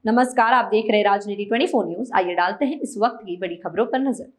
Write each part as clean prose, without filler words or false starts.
नमस्कार, आप देख रहे हैं राजनीति 24 न्यूज। आइए डालते हैं इस वक्त की बड़ी खबरों पर नजर।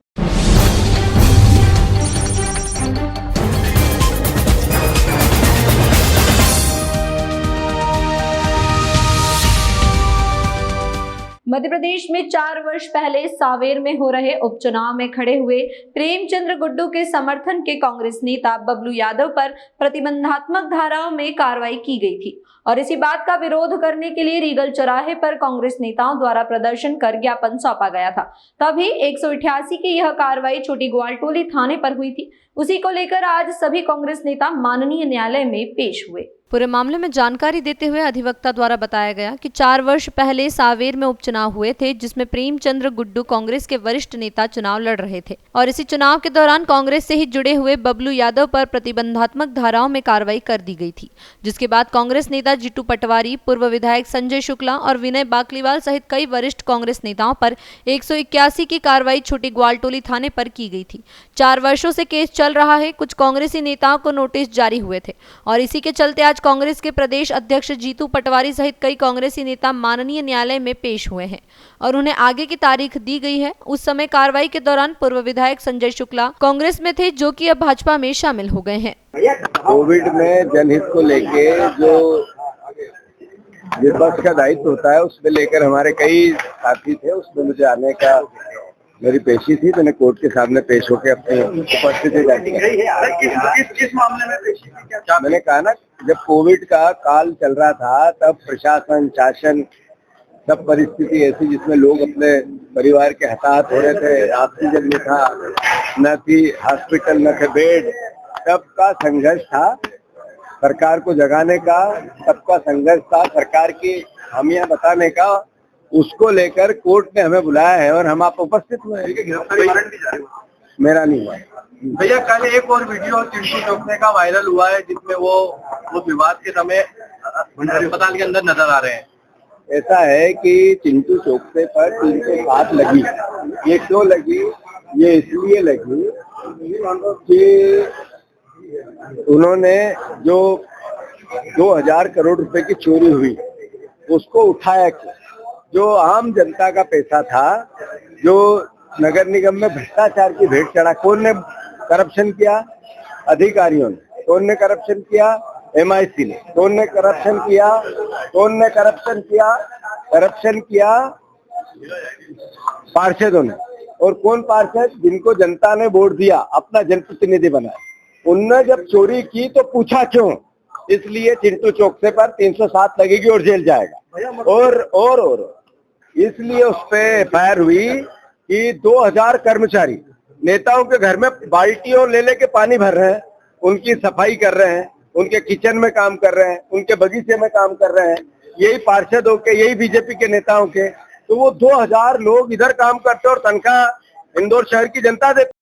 मध्य प्रदेश में 4 वर्ष पहले सांवेर में हो रहे उपचुनाव में खड़े हुए प्रेमचंद्र गुड्डू के समर्थन के कांग्रेस नेता बबलू यादव पर प्रतिबंधात्मक धाराओं में कार्रवाई की गई थी और इसी बात का विरोध करने के लिए रीगल चौराहे पर कांग्रेस नेताओं द्वारा प्रदर्शन कर ज्ञापन सौंपा गया था। तभी 188 की यह कार्रवाई छोटी ग्वालटोली थाने पर हुई थी। उसी को लेकर आज सभी कांग्रेस नेता माननीय न्यायालय में पेश हुए। पूरे मामले में जानकारी देते हुए अधिवक्ता द्वारा बताया गया कि 4 वर्ष पहले सांवेर में उपचुनाव हुए थे, जिसमें प्रेमचंद्र गुड्डू कांग्रेस के वरिष्ठ नेता चुनाव लड़ रहे थे और इसी चुनाव के दौरान कांग्रेस से ही जुड़े हुए बबलू यादव पर प्रतिबंधात्मक धाराओं में कार्रवाई कर दी गई थी, जिसके बाद कांग्रेस नेता जीतू पटवारी, पूर्व विधायक संजय शुक्ला और विनय बाकलीवाल सहित कई वरिष्ठ कांग्रेस नेताओं पर 181 की कार्रवाई छोटी ग्वालटोली थाने पर की गई थी। 4 वर्षों से केस चल रहा है। कुछ कांग्रेसी नेताओं को नोटिस जारी हुए थे और इसी के चलते आज कांग्रेस के प्रदेश अध्यक्ष जीतू पटवारी सहित कई कांग्रेसी नेता माननीय न्यायालय में पेश हुए हैं और उन्हें आगे की तारीख दी गई है। उस समय कार्रवाई के दौरान पूर्व विधायक संजय शुक्ला कांग्रेस में थे, जो कि अब भाजपा में शामिल हो गए हैं। कोविड में जनहित को लेके जो विपक्ष का दायित्व होता है, उसमें लेकर हमारे कई साथी थे। उसमें मुझे आने का मेरी पेशी थी। मैंने कोर्ट के सामने पेश होकर अपनी उपस्थिति जारी किस मामले में पेशी थी? क्या मैंने कहा ना, जब कोविड का काल चल रहा था तब प्रशासन, शासन, सब परिस्थिति ऐसी जिसमें लोग अपने परिवार के हताहत हो रहे थे। ऑक्सीजन नहीं था, न थी हॉस्पिटल, न थे बेड। सबका संघर्ष था, सरकार को जगाने का सबका संघर्ष था, सरकार की खामियां बताने का। उसको लेकर कोर्ट ने हमें बुलाया है और हम आप उपस्थित हुए हैं। गिरफ्तारी वारंट भी जारी हुआ? मेरा नहीं हुआ भैया। कल एक और वीडियो चिंटू चौकने का वायरल हुआ है, जिसमें वो विवाद के समय अस्पताल के अंदर नजर आ रहे हैं। ऐसा है कि चिंटू चौकसे पर 307 लगी। ये क्यों लगी? ये इसलिए लगी कि उन्होंने जो 2000 करोड़ रुपए की चोरी हुई उसको उठाया क्यों? जो आम जनता का पैसा था, जो नगर निगम में भ्रष्टाचार की भेंट चढ़ा। कौन ने करप्शन किया? अधिकारियों ने। कौन ने करप्शन किया? MIC ने। कौन ने करप्शन किया? कौन ने करप्शन किया? करप्शन किया पार्षदों ने। और कौन पार्षद? जिनको जनता ने वोट दिया, अपना जनप्रतिनिधि बनाया। उनने जब चोरी की तो पूछा क्यों? इसलिए चिंटू चौक से पर 307 लगेगी और जेल जाएगा। और इसलिए उस पे FIR हुई कि 2000 कर्मचारी नेताओं के घर में बाल्टियों ले लेके पानी भर रहे हैं, उनकी सफाई कर रहे हैं, उनके किचन में काम कर रहे हैं, उनके बगीचे में काम कर रहे हैं। यही पार्षदों के, यही बीजेपी के नेताओं के। तो वो 2000 लोग इधर काम करते और तनख्वाह इंदौर शहर की जनता देती।